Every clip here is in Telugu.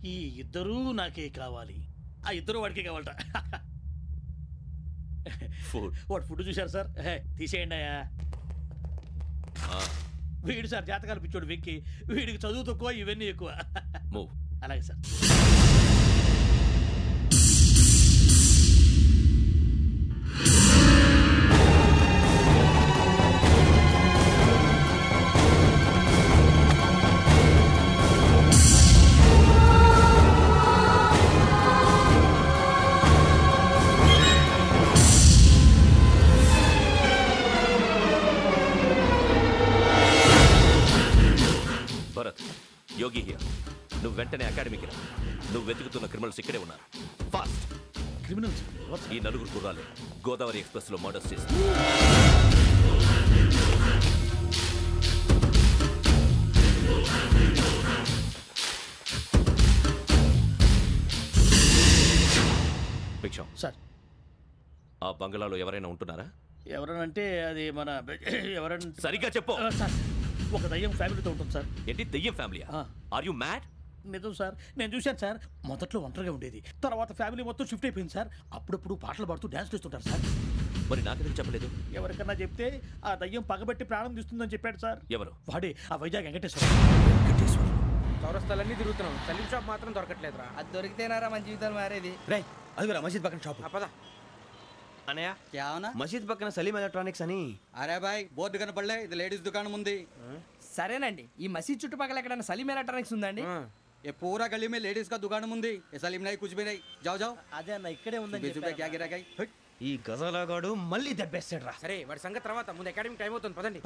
ఈ ఇద్దరూ నాకే కావాలి. ఆ ఇద్దరు వాడికే కావాలట. వాడు ఫుడ్ చూశారు సార్. తీసేయండి అయ్యా. వీడు సార్ జాతకాలు పిచ్చోడు వెక్కి, వీడికి చదువు తక్కువ, ఇవన్నీ ఎక్కువ. అలాగే సార్. Yogi here. నువ్వు వెంటనే అకాడమీకి రా. నువ్వు వెతుకుతున్న క్రిమినల్స్ ఇక్కడే ఉన్నారు. ఫాస్ట్. క్రిమినల్స్? ఈ నలుగురు కుర్రాలు గోదావరి ఎక్స్ప్రెస్ లో మర్డర్స్ చేస్తారు. భిక్షం సార్, ఆ బంగ్లాలో ఎవరైనా ఉంటున్నారా? ఎవరనంటే అది మన ఎవరైనా సరిగ్గా చెప్పు సార్. ఒక దయ్యం ఫ్యామిలీతో ఉంటుంది సార్. ఏంటి దయ్యం ఫ్యామిలీ? Are you mad? నిజం సార్, నేను చూశాను సార్. మొదట్లో ఒంటరిగా ఉండేది, తర్వాత ఫ్యామిలీ మొత్తం షిఫ్ట్ అయిపోయింది సార్. అప్పుడప్పుడు పాటలు పాడుతూ డ్యాన్స్ చేస్తుంటారు సార్. మరి నాకెందుకు చెప్పలేదు? ఎవరికన్నా చెప్తే ఆ దయ్యం పగబెట్టి ప్రాణం తీస్తుందని చెప్పాడు సార్. ఎవరు? వాడే, ఆ వైజాగ్ వెంకటేశ్వర. చౌరస్తాలన్నీ తిరుగుతున్నాం, సలీం షాప్ మాత్రం దొరకట్లేదురా. అది దొరికితేనారా మన జీవితాలు మారేది. రే అదిగురా మసీద్ పక్కన షాప్. పద. అనయా क्या होना? మసీద్ పక్కన సలీం ఎలక్ట్రానిక్స్ అని. అరే బాయ్, బోర్డు కనపడలే, ఇది లేడీస్ దుకాణం ఉంది. సరేనండి, ఈ మసీద్ చుట్టుపక్కల ఎక్కడైనా సలీం ఎలక్ట్రానిక్స్ ఉందండి? ये पूरा गली में लेडीज का दुकान मुंदी, ये सलीम नहीं कुछ भी नहीं. जाओ जाओ. అదే అన్న, ఇక్కడే ఉందని 20 रुपए क्या गिराई. ఈ గజాలగాడు మళ్ళీ దెబ్బేస్తాడు రా. సరే, వాడి సంగతి తర్వాత, ముందు అకాడమిక్ టైం అవుతుంది, పదండి.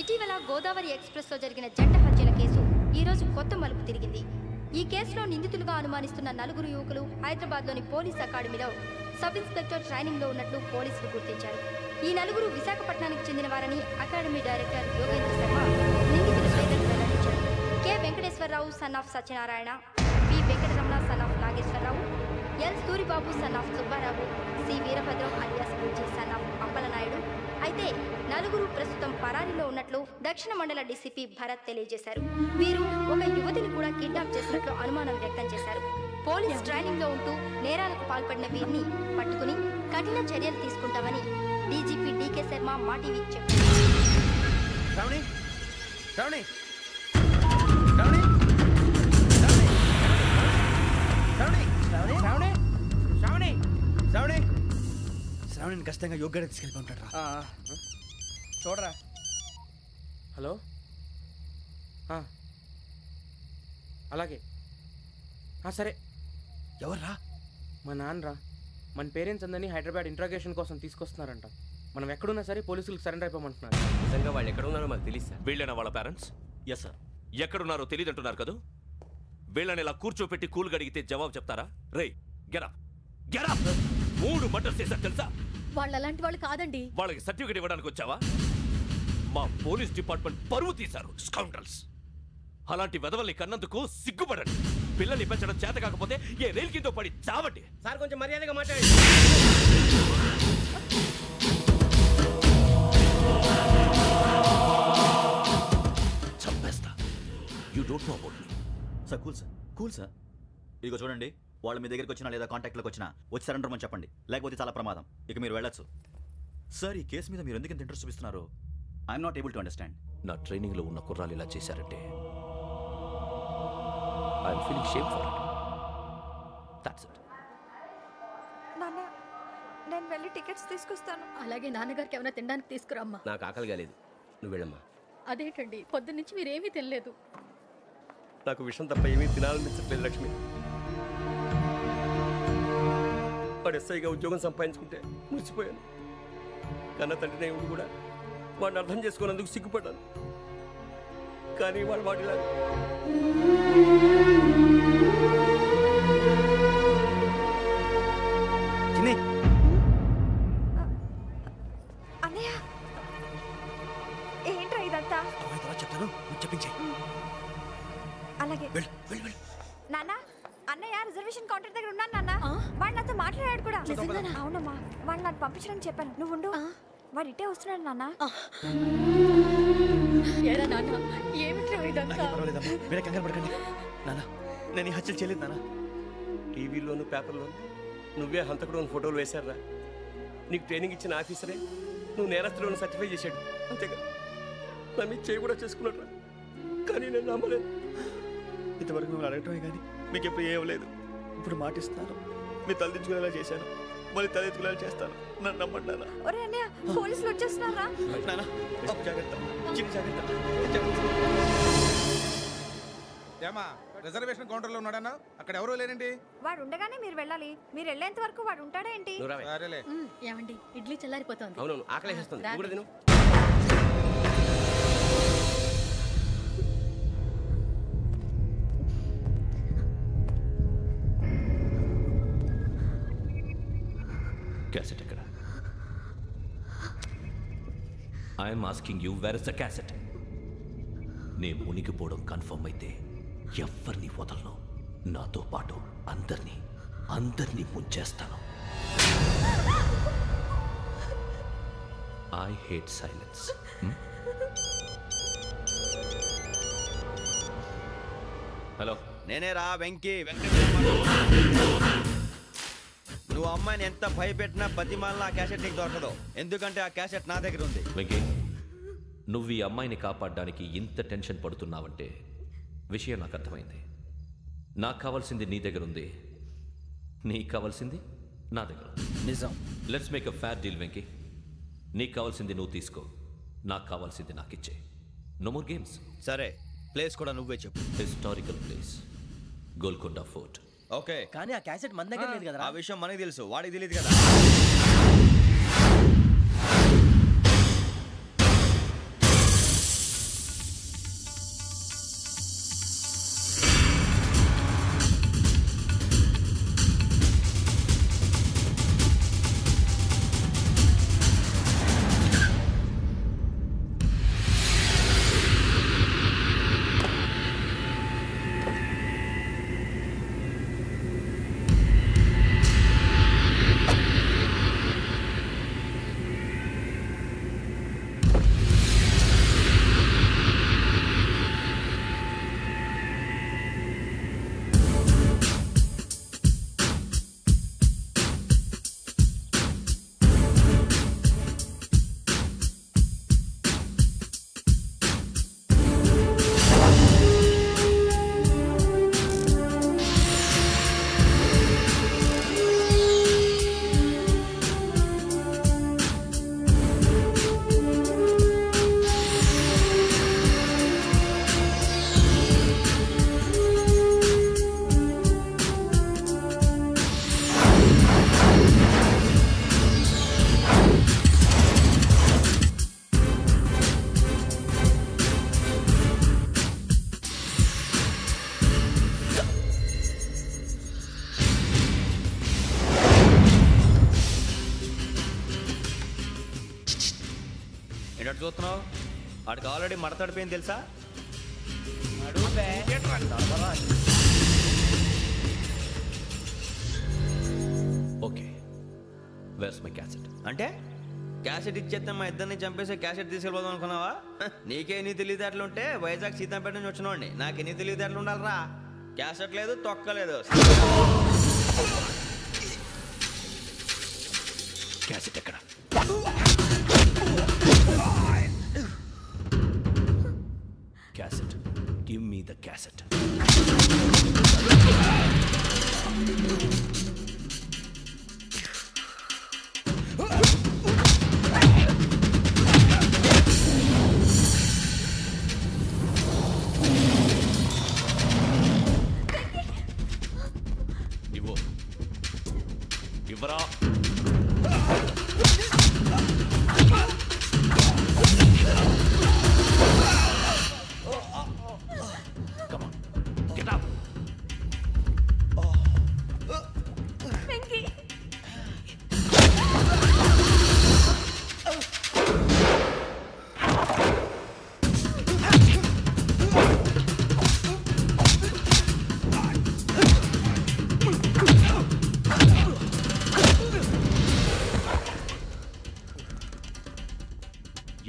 ఇటీవల గోదావరి ఎక్స్ప్రెస్ లో జరిగిన జంట హత్యల కేసు ఈ రోజు కొత్త మలుపు తిరిగింది. ఈ కేసులో నిందితులుగా అనుమానిస్తున్న నలుగురు యువకులు హైదరాబాద్ లోని పోలీస్ అకాడమీలో సబ్ ఇన్స్పెక్టర్ ట్రైనింగ్ లో ఉన్నట్లు పోలీసులు గుర్తించారు. ఈ నలుగురు విశాఖపట్నానికి చెందిన వారని అకాడమీ డైరెక్టర్ యోగేంద్ర శర్మ నిందితుల పేర్లను వెల్లడించారు. K Venkateswararao son of Satyanarayana, P Venkataramana son of Nageswararao, L Suribabu son of Subbarao, C Veerabhadram alias Bujji son of Appalanaidu. అయితే నలుగురు ప్రస్తుతం పరారీలో ఉన్నట్లు దక్షిణ మండల డీసీపీ భరత్ తెలియజేశారు. వీరు ఒక యువతిని కూడా కిడ్నాప్ చేసినట్లు అనుమానం వ్యక్తం చేశారు. పోలీస్ ట్రైనింగ్ లో ఉంటూ నేరాలకు పాల్పడిన వీరిని పట్టుకుని కఠిన చర్యలు తీసుకుంటామని డీజీపీ డీకే శర్మ మా టీవీకి చెప్పారు. శ్రావణిని ఖచ్చితంగా యోగ్యత తీసుకెళ్ళి ఉంటాడు రా. చూడరా. హలో, అలాగే సరే. ఎవర్రా? మా నాన్నరా. మన పేరెంట్స్ అందరినీ హైదరాబాద్ ఇంట్రాగేషన్ కోసం తీసుకొస్తున్నారంట. మనం ఎక్కడున్నా సరే పోలీసులకు సరెండర్ అయిపోమంటున్నారు. నిజంగా వాళ్ళు ఎక్కడ ఉన్నారో మాకు తెలియదు సార్. వీళ్ళైనా వాళ్ళ పేరెంట్స్? Yes sir. ఎక్కడున్నారో తెలియదు అంటున్నారు కదా. వీళ్ళని ఇలా కూర్చోపెట్టి కూల్ గడిగితే జవాబు చెప్తారా? రే గెటప్ గెటప్. 3 మర్డర్స్ చేశారు తెలుసా? వాళ్ళు అలాంటి వాళ్ళు కాదండి. వాళ్ళకి సర్టిఫికేట్ ఇవ్వడానికి వచ్చావా? మా పోలీస్ డిపార్ట్మెంట్ పరువు తీశారు స్కౌండ్రల్స్. అలాంటి వెధవల్ని కన్నందుకు సిగ్గుపడండి. పిల్లల్ని పెంచడం చేత కాకపోతే ఏ రైలు కింద పడి చావండి. సార్ కొంచెం మర్యాదగా మాట్లాడండి. చంపేస్తా. You don't know about me. Sir cool sir ఇదిగో చూడండి, వాళ్ళు మీ దగ్గరికి వచ్చినా లేదా కాంటాక్ట్లోకి వచ్చినా వచ్చి సరెండర్ అని చెప్పండి, లేకపోతే చాలా ప్రమాదం. ఇక మీరు వెళ్ళొచ్చు. సార్, ఈ కేసు మీద మీరు ఎందుకు ఇంత ఇంట్రెస్ట్ చూపిస్తున్నారు? I'm not able to understand. నా ట్రైనింగ్లో ఉన్న కుర్రాలు ఇలా చేశారంటే I'm feeling shame for it. That's it. నాన్న, నేను వెళ్ళి టికెట్స్ తీసుకొస్తాను. అలాగే నాన్నగారికి ఏమైనా తినడానికి తీసుకురామ్మా. నాకు ఆకలి కాలేదు, నువ్వు వెళ్ళమ్మా. అదేంటండి, పొద్దున్నుంచి మీరేమీ తినలేదు. నాకు విషయం తప్ప ఏమీ తినాలనిపించట్లేదు లక్ష్మి. వాడు ఎస్ఐగా ఉద్యోగం సంపాదించుకుంటే మురిసిపోయాను. కన్న తండ్రి ఉండి కూడా వాడిని అర్థం చేసుకున్నందుకు సిగ్గుపడ్డాను. కానీ వాడిలా అన్నయ్య, ఏంట్రా ఇదంతా? చెప్తాను, చెప్పించే. అలాగే నాన్న, అన్నయ్య రిజర్వేషన్ కౌంటర్ దగ్గర ఉన్నాను నాన్న. వాడు నాతో మాట్లాడాడు కూడా. అవునమ్మా, వాడు నాకు పంపించడానికి చెప్పాను. నువ్వు ఉండు, వాడు ఇట్టే వస్తున్నాడు నాన్న. ఏరా నాన్న, ఏమిట్రా ఇదంతా? వేరే కంగారు పడకండి నాన్న, నేను ఈ హత్యలు చేయలేదు నాన్న. టీవీలోను పేపర్లోను నువ్వే హంతకుడు ఫోటోలు వేశారా? నీకు ట్రైనింగ్ ఇచ్చిన ఆఫీసరే నువ్వు నేరస్తులను సర్టిఫై చేశాడు, అంతేగా. నా మీద చేయి కూడా చేసుకున్నట్రా, కానీ నేను నమ్మలేదు. ఇంతవరకు మిమ్మల్ని అడగటమే కానీ మీకు ఎప్పుడు ఏమలేదు. ఇప్పుడు మాటిస్తున్నాను, మీ తలదించుకునేలా చేశాను, మళ్ళీ తలెత్తుకునేలా చేస్తాను. నన్ను నమ్మండి నాన్న. ఒరే అన్నయ్య, పోలీసులు వచ్చేస్తున్నారా? నాన్న, జాగ్రత్త, చిన్న జాగ్రత్త. ఏమా, రిజర్వేషన్ కౌంటర్లో ఉన్నాడన్నా? అక్కడ ఎవరూ లేనండి. వాడు ఉండగానే మీరు వెళ్ళాలి. మీరు వెళ్ళేంత వరకు వాడు ఉంటాడా ఏంటి? సరేలే. ఏమండి, ఇడ్లీ చల్లారిపోతుంది. అవునవును, ఆకలేస్తుంది. కూడా తిను. క్యాసెట్ ఎక్కడ? I'm asking you, where is the cassette? నే మునిగిపోవడం కన్ఫర్మ్ అయితే ఎవ్వరిని వదలను. నాతో పాటు అందరినీ ముంచేస్తాను. I hate silence. హలో, నేనే రా వెంకీ. నువ్వు అమ్మాయిని ఎంత భయపెట్టినా బతిమాలినా ఆ క్యాసెట్ నీకు దొరకదు. ఎందుకంటే ఆ క్యాసెట్ నా దగ్గర ఉంది. వెంకీ, నువ్వు ఈ అమ్మాయిని కాపాడడానికి ఇంత టెన్షన్ పడుతున్నావంటే విషయం నాకు అర్థమైంది. నాకు కావాల్సింది నీ దగ్గర ఉంది, నీకు కావాల్సింది నా దగ్గర. నిజం. Let's make a fair deal Venky. నీకు కావాల్సింది నువ్వు తీసుకో, నాకు కావాల్సింది నాకు ఇచ్చే. No more games. సరే, ప్లేస్ కూడా నువ్వే చెప్పు. Historical place, Golconda fort. Okay, కానీ ఆ క్యాసెట్ మన దగ్గర లేదు కదా. ఆ విషయం మనకి తెలుసు, వాడికి తెలియదు కదా. ఏంటో చూస్తున్నావు? వాడికి ఆల్రెడీ మడతడిపోయింది తెలుసా? Okay, where's my cassette? అంటే క్యాసెట్ ఇచ్చేస్తే మా ఇద్దరిని చంపేసి క్యాసెట్ తీసుకెళ్ళిపోదాం అనుకున్నావా? నీకే ఎన్ని తెలివితేటలు ఉంటే వైజాగ్ సీతంపేట నుంచి వచ్చినోండి, నాకు ఎన్ని తెలివితేటలు ఉండాలరా? క్యాసెట్ లేదు, తొక్కలేదు. క్యాసెట్ ఎక్కడ? Cassette. Give me the cassette. ఇవ్వరా. Come on, get up.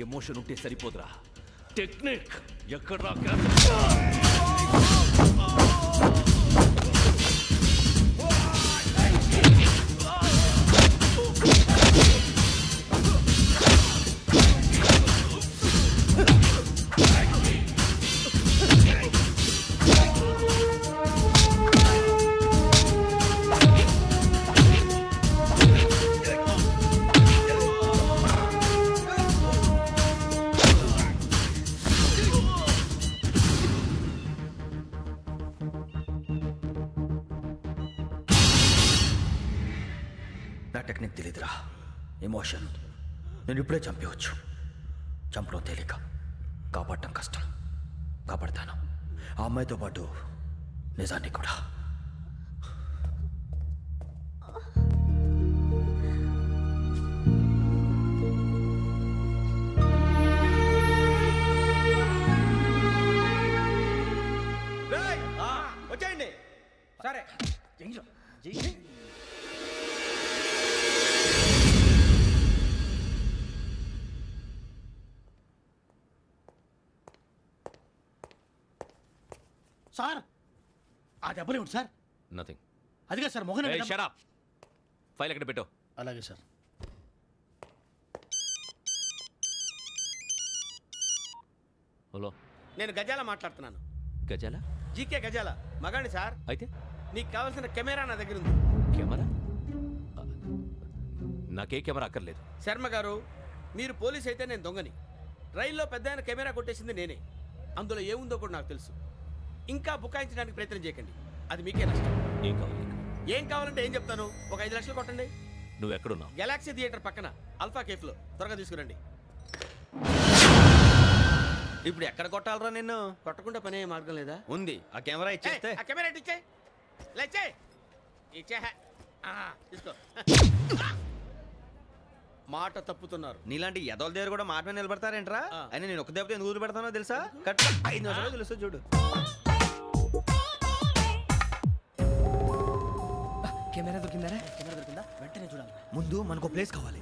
Emotion ఉంటే సరిపోదురా, టెక్నిక్ ఎక్కడ్రా? నా టెక్నిక్ తెలీదురా. ఎమోషన్ నేను ఇప్పుడే చంపేవచ్చు. చంపడం తేలిక, కాపాడటం కష్టం. కాపాడతాను ఆ అమ్మాయితో పాటు నిజాన్ని కూడా. వచ్చేయండి. సరే సార్, ఆ దెబ్బలు ఏమిటి సార్? నథింగ్. అదిగా sir Mohan. Shut up. File ఎక్కడ పెట్టు. అలాగే సార్. హలో, నేను గజాల మాట్లాడుతున్నాను. గజాల? జీకే గజాల మగాండి సార్. అయితే నీకు కావాల్సిన కెమెరా నా దగ్గర ఉంది. కెమెరా? నాకే కెమెరా అక్కర్లేదు. శర్మ గారు, మీరు పోలీస్ అయితే నేను దొంగని. రైల్లో పెద్ద ఆయన కెమెరా కొట్టేసింది నేనే. అందులో ఏముందో కూడా నాకు తెలుసు. ఇంకా బుకాయించడానికి ప్రయత్నం చేయకండి, అది మీకే నష్టం. ఏం కావాలి? ఏం కావాలంటే ఏం చెప్తాను. ఒక 5 లక్షలు కొట్టండి. నువ్వు ఎక్కడున్నావు? గెలాక్సీ థియేటర్ పక్కన అల్ఫా కేఫ్లో. త్వరగా తీసుకురండి. ఇప్పుడు ఎక్కడ కొట్టాలరా నిన్ను? కొట్టకుండా పనే మార్గం లేదా? ఉంది. ఆ కెమెరా ఇచ్చేస్తే. ఆ కెమెరా ఇచ్చే లేచే ఇచ్చే. తీసుకో. మాట తప్పుతున్నారు. నీలాంటి ఎదల దగ్గర కూడా మాట మీద నిలబడతారేంట్రా? అని నేను ఒక దెబ్బతో ఎందుకు ఊరు పెడతానో తెలుసా? కట్ 5 నిమిషాలు తెలుసు చూడు. కెమెరా దొరికిందా? వెంటనే చూడాలి. ముందు మనకు ప్లేస్ కావాలి.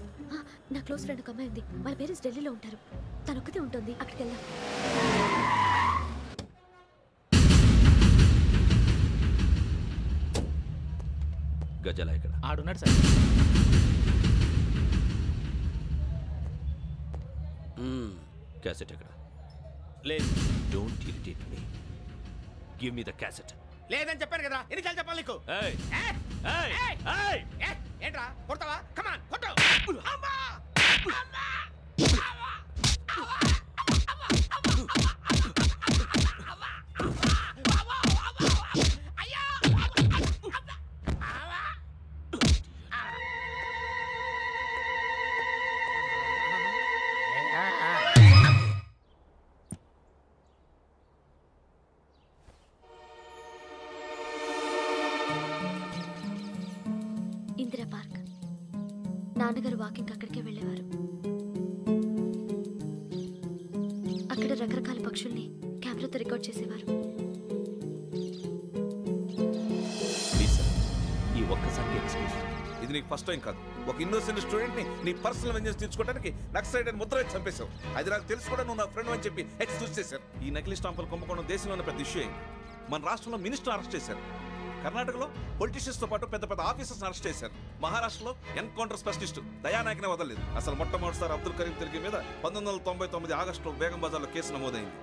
నా క్లోజ్ ఫ్రెండ్ ఒక అమ్మాయి ఉంది. వాళ్ళ పేరెంట్స్ ఢిల్లీలో ఉంటారు. తను ఒక్కతే ఉంటుంది. అక్కడికి వెళ్దాం. గజాల ఇక్కడ ఆడున్నాడు సార్. క్యాసెట్ ఎక్కడ? లేదు. Don't irritate me. Give me the cassette. లేదని చెప్పాను కదా, ఎన్నిసార్లు చెప్పాలి నీకు? ఏంట్రా కొడతావా? కమాన్ కొట్టు. ఇందిరా పార్క్. నాన్నగారు వాకింగ్ అక్కడికే వెళ్ళేవారు. అక్కడ రకరకాల పక్షుల్ని కెమెరాతో రికార్డ్ చేసేవారు. ఈ ఒక్కసారి ఎక్స్క్యూజ్. ఇది నీకు ఫస్ట్ టైం కాదు. ఒక ఇన్నోసెంట్ స్టూడెంట్ ని నీ పర్సనల్ వెంజెన్స్ తీర్చుకోవడానికి నక్సలైట్ అని ముద్ర వేసి చంపేశావు. అది నాకు తెలుసు కూడా నువ్వు నా ఫ్రెండ్ అని చెప్పి ఎక్స్క్యూజ్ చేశారు. ఈ నకిలీ స్టాంపులు కుంభకోణం దేశంలోనే పెద్ద ఇష్యూ అయింది. మన రాష్ట్రంలో మినిస్టర్ అరెస్ట్ చేశారు. కర్ణాటకలో పొలిటీషియన్స్తో పాటు పెద్ద పెద్ద ఆఫీసర్స్ అరెస్ట్ చేశారు. మహారాష్ట్రలో ఎన్కౌంటర్ స్పెషలిస్ట్ దయానాయకనే వదలలేదు. అసలు మొట్టమొదటిసారి అబ్దుల్ కరీం తిరిగి మీద 1999 ఆగస్టులో బేగం బజార్లో కేసు నమోదైంది.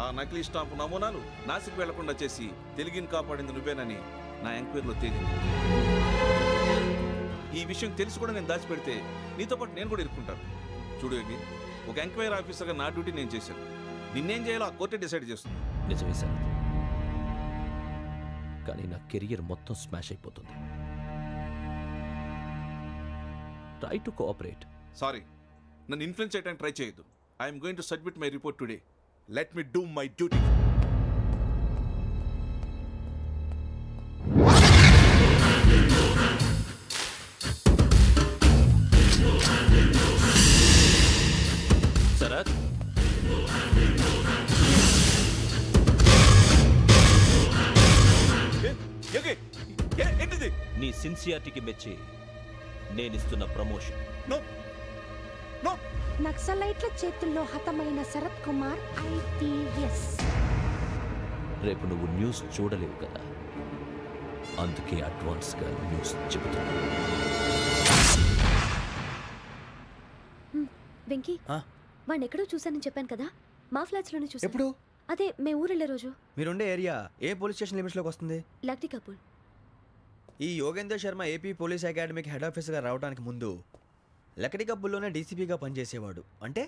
ఆ నకిలీ స్టాంపు నమూనాలు నాసిక్ వెళ్లకుండా చేసి తెలుగుని కాపాడింది నువ్వేనని నా ఎంక్వైరీలో తేలింది. ఈ విషయం తెలిసి కూడా నేను దాచిపెడితే నీతో పాటు నేను కూడా ఇరుక్కుంటాను. చూడు యోగి, ఒక ఎంక్వైరీ ఆఫీసర్గా నా డ్యూటీ నేను చేశాను. నిన్నేం చేయాలో ఆ కోర్టే డిసైడ్ చేస్తుంది. నిజమే సార్, కానీ నా కెరియర్ మొత్తం స్మాష్ అయిపోతుంది. Try to cooperate. సారీ, నన్ను ఇన్ఫ్లుయెన్స్ చేయడానికి ట్రై చేయొద్దు. I'm going to submit my report today. Let me do my duty. Sharath, ఏంటిది? నీ సిన్సియారిటీకి మెచ్చి నేనిస్తున్న ప్రమోషన్. నక్సలైట్ల చేతుల్లో హతమైన శరత్ కుమార్ IPS. రేపు నువ్వు న్యూస్ చూడలేవు కదా, అందుకే అడ్వాన్స్గా న్యూస్ చెబుతున్నా. వెంకీ, వాడిని ఎక్కడో చూశానని చెప్పాను కదా, మా ఫ్లాట్స్ లోనే చూసాను. ఎప్పుడు? అదే మేము ఊరెళ్ళే రోజు. మీరుండే ఏరియా ఏ పోలీస్ స్టేషన్ లిమిట్స్లోకి వస్తుంది? లక్టీ కపూర్. ఈ యోగేందర్ శర్మ ఏపీ పోలీస్ అకాడమీకి హెడ్ ఆఫీసర్గా రావడానికి ముందు లకడీ కబ్బుల్లోనే డీసీపీగా పనిచేసేవాడు. అంటే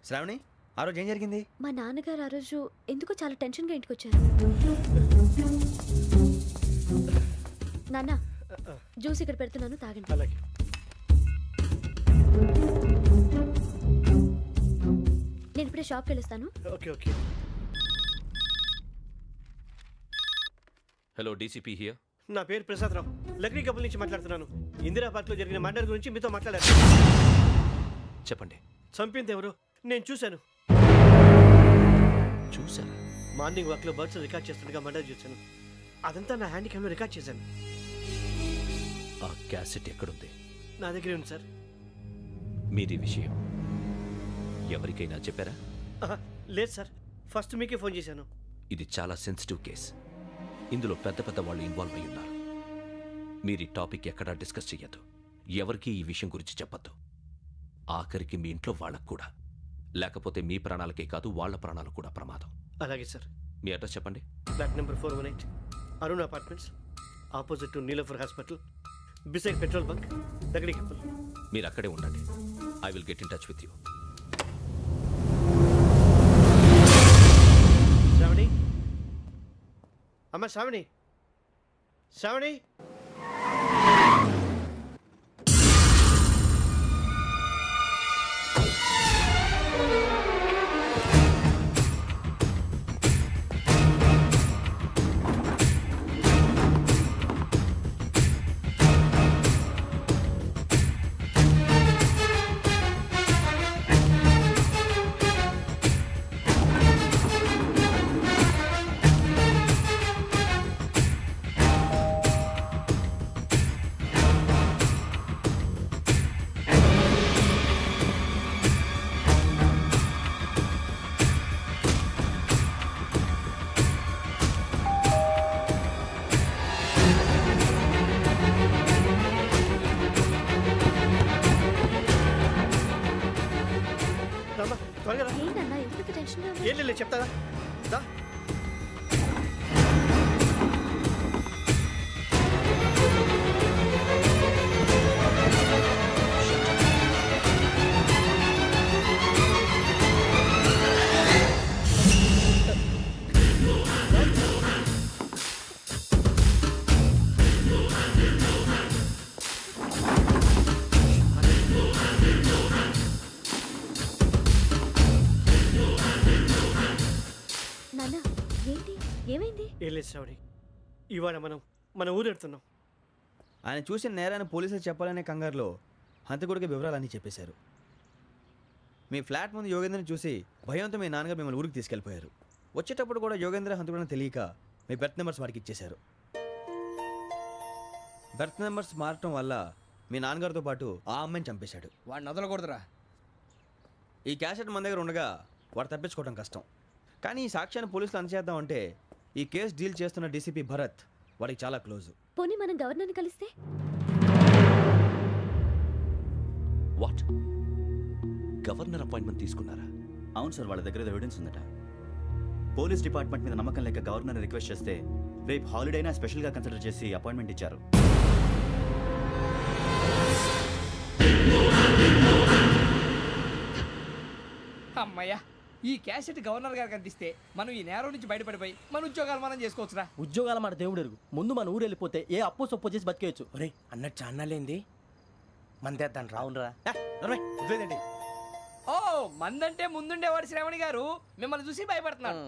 శ్రావణి, ఆ రోజు ఏం జరిగింది? మా నాన్నగారు ఆ రోజు ఎందుకో చాలా టెన్షన్గా ఇంటికి వచ్చారు. నాన్న, జ్యూస్ ఇక్కడ పెడుతున్నాను, తాగండి. అలాగే. నేను ఇప్పుడే షాప్కి వెళ్ళొస్తాను. Okay okay. Hello, DCP here. నా పేరు ప్రసాదరావు, లక్డీ కపుల్ నుంచి మాట్లాడుతున్నాను. ఇందిరా పార్క్లో జరిగిన మర్డర్ గురించి మీతో మాట్లాడారు. చెప్పండి. చంపింది ఎవరు? నేను చూశాను. చూశాను? మార్నింగ్ వాక్లో బర్డ్స్ రికార్డ్ చేస్తుండగా మర్డర్ చూశాను. అదంతా నా హ్యాండ్ క్యామ్లో రికార్డ్ చేశాను. ఆ క్యాసెట్ ఎక్కడుంది? నా దగ్గరే ఉంది సార్. మీది విషయం ఎవరికైనా చెప్పారా? లేదు సార్, ఫస్ట్ మీకే ఫోన్ చేశాను. ఇది చాలా సెన్సిటివ్ కేస్. ఇందులో పెద్ద పెద్ద వాళ్ళు ఇన్వాల్వ్ అయి ఉన్నారు. మీరు ఈ టాపిక్ ఎక్కడా డిస్కస్ చెయ్యొద్దు. ఎవరికి ఈ విషయం గురించి చెప్పొద్దు. ఆఖరికి మీ ఇంట్లో వాళ్ళకు కూడా. లేకపోతే మీ ప్రాణాలకే కాదు, వాళ్ళ ప్రాణాలు కూడా ప్రమాదం. అలాగే సార్. మీ అడ్రస్ చెప్పండి. Flat number 418, Arun apartments, opposite to Niloufer hospital, beside petrol bunk, Lakdikapul. మీరు అక్కడే ఉండండి. I will get in touch with you. Shravani, అమ్మ శ్రావణి, శ్రావణి. ఏం లేదు, చెప్తాదా? ఏం లేదు శ్రావణి, ఇవాళ మనం మన ఊరు వెళ్తున్నాం. ఆయన చూసిన నేరాన్ని పోలీసులు చెప్పాలనే కంగారులో హంతకుడికి వివరాలన్నీ చెప్పేశారు. మీ ఫ్లాట్ ముందు యోగేంద్రని చూసి భయంతో మీ నాన్నగారు మిమ్మల్ని ఊరికి తీసుకెళ్ళిపోయారు. వచ్చేటప్పుడు కూడా యోగేంద్ర హంతకుడని తెలియక మీ బెర్త్ నెంబర్స్ వారికి ఇచ్చేశారు. బెర్త్ నెంబర్స్ మారటం వల్ల మీ నాన్నగారితో పాటు ఆ అమ్మాయిని చంపేశాడు. వాడిని వదలకూడదురా. ఈ క్యాసెట్ మన దగ్గర ఉండగా వాడు తప్పించుకోవడం కష్టం. కానీ ఈ సాక్ష్యాన్ని పోలీసులు అందచేద్దామంటే ఈ కేసు డీల్ చేస్తున్న డీసీపీ భరత్ వాడికి చాలా క్లోజ్. పోనీ మనం గవర్నర్ని కలిస్తే? వాట్? గవర్నర్ అపాయింట్మెంట్ తీసుకున్నారా? అవును సార్, వాళ్ళ దగ్గర ఎవిడెన్స్ ఉందట. పోలీస్ డిపార్ట్మెంట్ మీద నమ్మకం లేక గవర్నర్ రిక్వెస్ట్ చేస్తే రేపు హాలిడేనా స్పెషల్గా కన్సిడర్ చేసి అపాయింట్మెంట్ ఇచ్చారు. అమ్మయ్యా, ఈ క్యాసెట్ గవర్నర్ గారికి అందిస్తే మనం ఈ నేరం నుంచి బయటపడిపోయి మన ఉద్యోగాలు మనం చేసుకోవచ్చురా. ఉద్యోగాల మాట దేవుడు ఎరుగు. ముందు మన ఊరు వెళ్ళిపోతే ఏ అప్పు సొప్పు చేసి బతికేయచ్చు. ఒరే అన్నట్టు చాన్నాలేంది మందేద్దాను రావునరా. ఓ మందంటే ముందుండేవాడు శ్రావణి గారు మిమ్మల్ని చూసి భయపడుతున్నాడు.